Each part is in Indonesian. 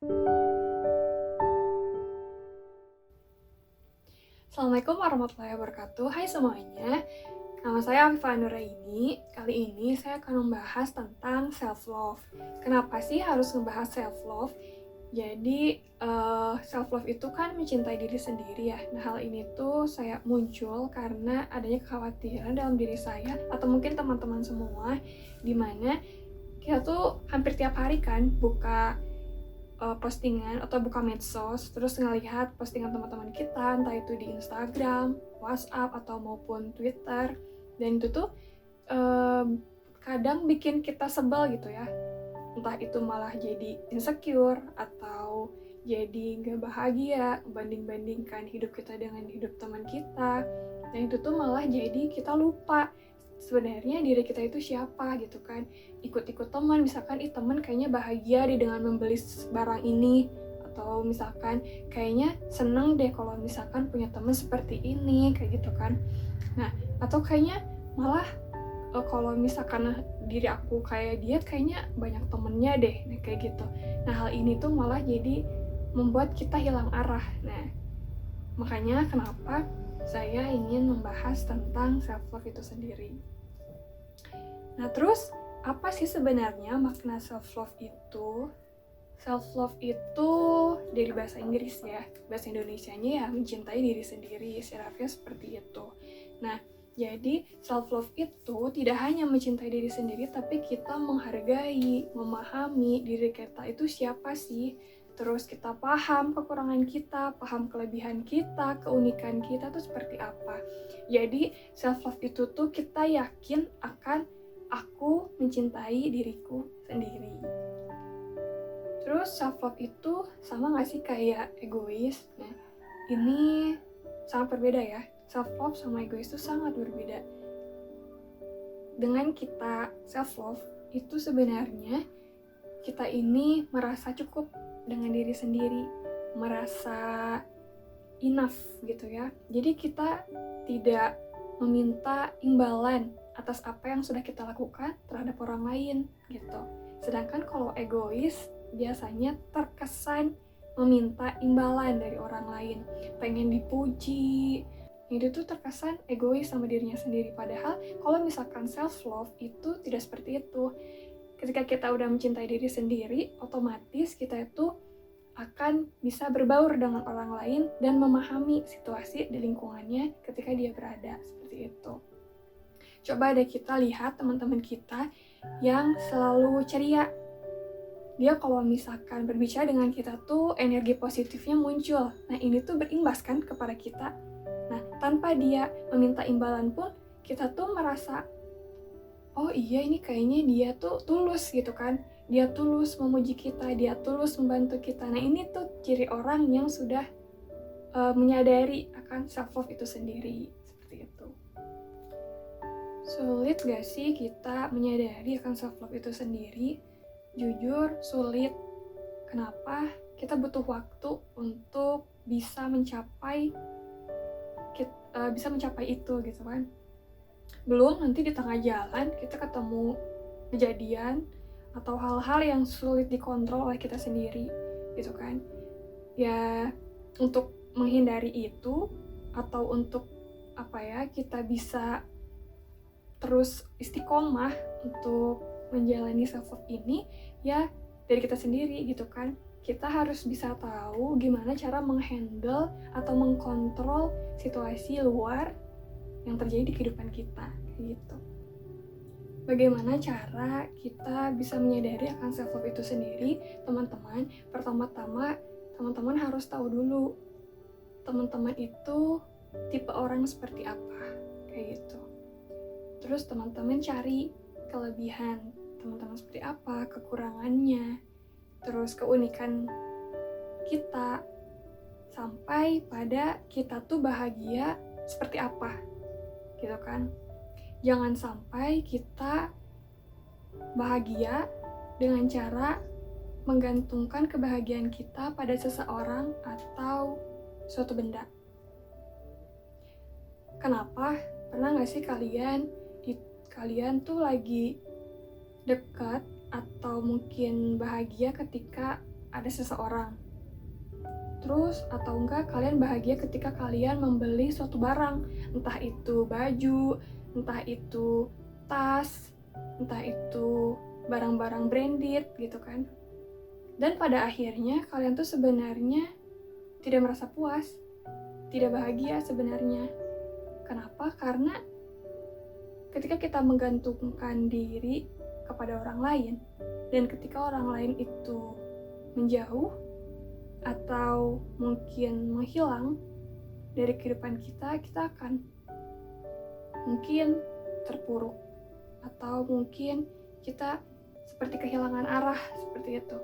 Assalamualaikum warahmatullahi wabarakatuh. Hai semuanya, nama saya Afifah Nuraini. Kali ini saya akan membahas tentang self-love. Kenapa sih harus membahas self-love? Jadi, self-love itu kan mencintai diri sendiri ya. Nah, hal ini tuh saya muncul karena adanya kekhawatiran dalam diri saya, atau mungkin teman-teman semua, dimana kita tuh hampir tiap hari kan buka postingan atau buka medsos, terus ngelihat postingan teman-teman kita, entah itu di Instagram, WhatsApp, atau maupun Twitter, dan itu tuh kadang bikin kita sebel gitu ya, entah itu malah jadi insecure atau jadi gak bahagia, banding-bandingkan hidup kita dengan hidup teman kita, dan itu tuh malah jadi kita lupa sebenarnya diri kita itu siapa gitu kan. Ikut-ikut teman, misalkan teman kayaknya bahagia deh dengan membeli barang ini, atau misalkan kayaknya seneng deh kalau misalkan punya teman seperti ini, kayak gitu kan. Nah, atau kayaknya malah kalau misalkan diri aku kayak dia, kayaknya banyak temennya deh, nah, kayak gitu. Nah, hal ini tuh malah jadi membuat kita hilang arah. Nah, makanya kenapa saya ingin membahas tentang self-love itu sendiri. Nah, terus apa sih sebenarnya makna self-love itu? Self-love itu dari bahasa Inggris ya, bahasa Indonesianya ya mencintai diri sendiri, istilahnya seperti itu. Nah, jadi self-love itu tidak hanya mencintai diri sendiri, tapi kita menghargai, memahami diri kita itu siapa sih. Terus kita paham kekurangan kita, paham kelebihan kita, keunikan kita tuh seperti apa. Jadi self-love itu tuh kita yakin akan aku mencintai diriku sendiri. Terus self-love itu sama gak sih kayak egois? Nah, ini sangat berbeda ya. Self-love sama egois itu sangat berbeda. Dengan kita self-love, itu sebenarnya kita ini merasa cukup dengan diri sendiri, merasa enough gitu ya. Jadi kita tidak meminta imbalan atas apa yang sudah kita lakukan terhadap orang lain gitu. Sedangkan kalau egois biasanya terkesan meminta imbalan dari orang lain, pengen dipuji. Itu tuh terkesan egois sama dirinya sendiri. Padahal kalau misalkan self-love itu tidak seperti itu. Ketika kita udah mencintai diri sendiri, otomatis kita itu akan bisa berbaur dengan orang lain dan memahami situasi di lingkungannya ketika dia berada, seperti itu. Coba deh kita lihat teman-teman kita yang selalu ceria. Dia kalau misalkan berbicara dengan kita tuh energi positifnya muncul. Nah, ini tuh berimbas kan kepada kita. Nah, tanpa dia meminta imbalan pun, kita tuh merasa, oh iya ini kayaknya dia tuh tulus gitu kan. Dia tulus memuji kita, dia tulus membantu kita. Nah, ini tuh ciri orang yang sudah menyadari akan self-love itu sendiri. Seperti itu. Sulit gak sih kita menyadari akan self-love itu sendiri? Jujur, sulit. Kenapa? Kita butuh waktu untuk bisa mencapai itu gitu kan. Belum nanti di tengah jalan kita ketemu kejadian atau hal-hal yang sulit dikontrol oleh kita sendiri gitu kan. Ya, untuk menghindari itu atau untuk kita bisa terus istiqomah untuk menjalani self-love ini, ya dari kita sendiri gitu kan. Kita harus bisa tahu gimana cara menghandle atau mengkontrol situasi luar yang terjadi di kehidupan kita, gitu. Bagaimana cara kita bisa menyadari akan self-love itu sendiri, teman-teman? Pertama-tama, teman-teman harus tahu dulu teman-teman itu tipe orang seperti apa, kayak gitu. Terus teman-teman cari kelebihan teman-teman seperti apa, kekurangannya, terus keunikan kita, sampai pada kita tuh bahagia seperti apa, gitu kan. Jangan sampai kita bahagia dengan cara menggantungkan kebahagiaan kita pada seseorang atau suatu benda. Kenapa? Pernah gak sih kalian tuh lagi dekat atau mungkin bahagia ketika ada seseorang. Terus atau enggak kalian bahagia ketika kalian membeli suatu barang, entah itu baju, entah itu tas, entah itu barang-barang branded gitu kan. Dan pada akhirnya kalian tuh sebenarnya tidak merasa puas, tidak bahagia sebenarnya. Kenapa? Karena ketika kita menggantungkan diri kepada orang lain, dan ketika orang lain itu menjauh atau mungkin menghilang dari kehidupan kita, kita akan mungkin terpuruk atau mungkin kita seperti kehilangan arah seperti itu.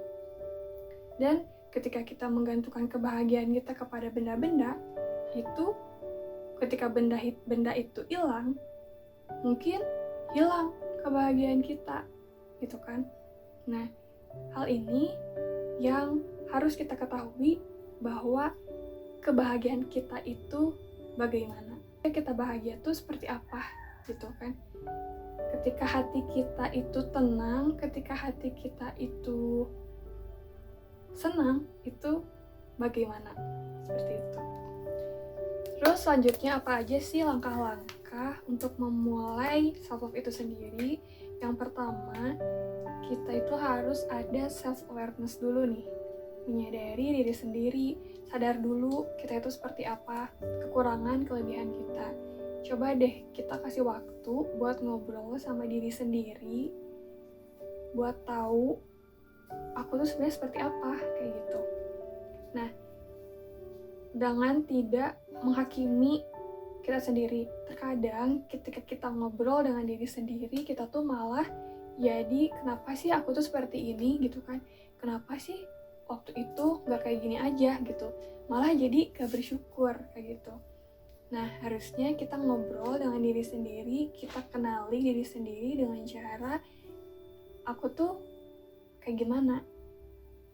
Dan ketika kita menggantungkan kebahagiaan kita kepada benda-benda, itu ketika benda itu hilang, mungkin hilang kebahagiaan kita, gitu kan. Nah, hal ini yang harus kita ketahui bahwa kebahagiaan kita itu bagaimana. Kita bahagia itu seperti apa, gitu kan. Ketika hati kita itu tenang, ketika hati kita itu senang, itu bagaimana, seperti itu. Terus selanjutnya apa aja sih langkah-langkah untuk memulai self-love itu sendiri? Yang pertama, kita itu harus ada self-awareness dulu nih. Menyadari diri sendiri, sadar dulu kita itu seperti apa, kekurangan, kelebihan kita. Coba deh kita kasih waktu buat ngobrol sama diri sendiri, buat tahu aku tuh sebenarnya seperti apa, kayak gitu. Nah, dengan tidak menghakimi kita sendiri. Terkadang ketika kita ngobrol dengan diri sendiri, kita tuh malah jadi kenapa sih aku tuh seperti ini gitu kan, kenapa sih waktu itu gak kayak gini aja gitu, malah jadi gak bersyukur kayak gitu. Nah, harusnya kita ngobrol dengan diri sendiri, kita kenali diri sendiri dengan cara aku tuh kayak gimana,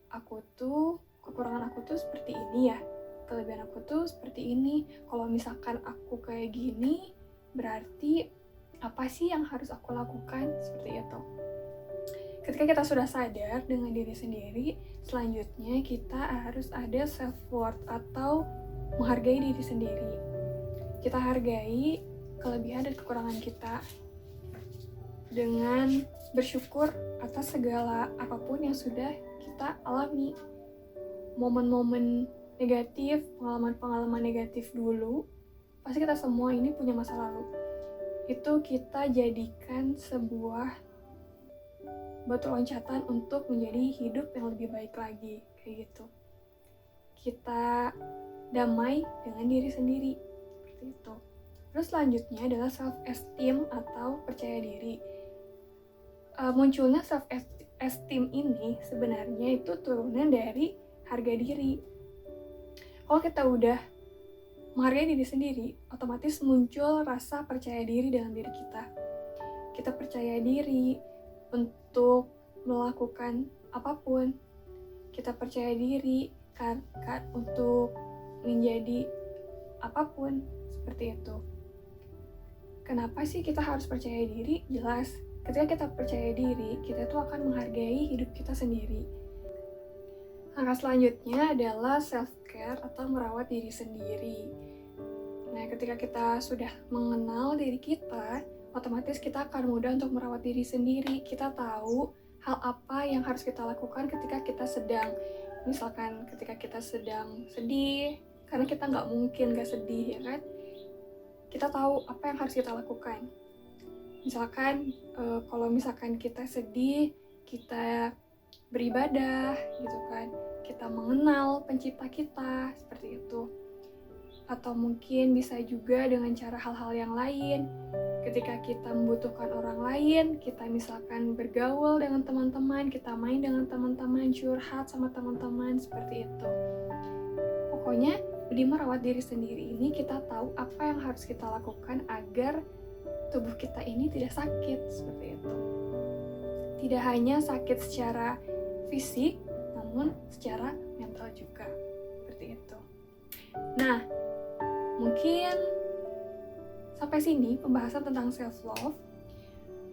aku tuh kekurangan aku tuh seperti ini ya, kelebihan aku tuh seperti ini. Kalau misalkan aku kayak gini, berarti apa sih yang harus aku lakukan, seperti itu. Ketika kita sudah sadar dengan diri sendiri, selanjutnya kita harus ada self-worth atau menghargai diri sendiri. Kita hargai kelebihan dan kekurangan kita dengan bersyukur atas segala apapun yang sudah kita alami. Momen-momen negatif, pengalaman-pengalaman negatif dulu, pasti kita semua ini punya masa lalu. Itu kita jadikan sebuah batu loncatan untuk menjadi hidup yang lebih baik lagi, kayak gitu. Kita damai dengan diri sendiri, seperti itu. Terus selanjutnya adalah self-esteem atau percaya diri. Munculnya self-esteem ini sebenarnya itu turunan dari harga diri. Kalau kita udah menghargai diri sendiri, otomatis muncul rasa percaya diri dalam diri kita. Kita percaya diri untuk melakukan apapun. Kita percaya diri kan untuk menjadi apapun, seperti itu. Kenapa sih kita harus percaya diri? Jelas, ketika kita percaya diri, kita tuh akan menghargai hidup kita sendiri. Langkah selanjutnya adalah self-care atau merawat diri sendiri. Nah, ketika kita sudah mengenal diri kita, otomatis kita akan mudah untuk merawat diri sendiri. Kita tahu hal apa yang harus kita lakukan ketika kita sedang, misalkan ketika kita sedang sedih, karena kita nggak mungkin nggak sedih, ya kan? Kita tahu apa yang harus kita lakukan. Misalkan, kalau misalkan kita sedih, kita beribadah, gitu kan? Kita mengenal pencipta kita, seperti itu. Atau mungkin bisa juga dengan cara hal-hal yang lain. Ketika kita membutuhkan orang lain, kita misalkan bergaul dengan teman-teman, kita main dengan teman-teman, curhat sama teman-teman, seperti itu. Pokoknya, di merawat diri sendiri ini kita tahu apa yang harus kita lakukan agar tubuh kita ini tidak sakit, seperti itu. Tidak hanya sakit secara fisik, namun secara mental juga, seperti itu. Nah, mungkin sampai sini pembahasan tentang self-love.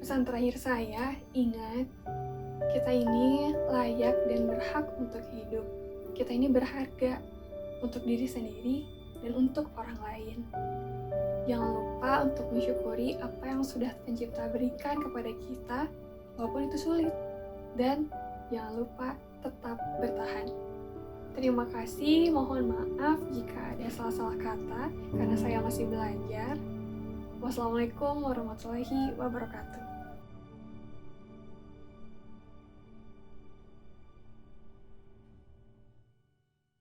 Pesan terakhir saya, ingat, Kita ini layak dan berhak untuk hidup. Kita ini berharga untuk diri sendiri dan untuk orang lain. Jangan lupa untuk mensyukuri apa yang sudah Pencipta berikan kepada kita, walaupun itu sulit. Dan jangan lupa tetap bertahan. Terima kasih, mohon maaf jika ada salah-salah kata, karena saya masih belajar. Wassalamualaikum warahmatullahi wabarakatuh.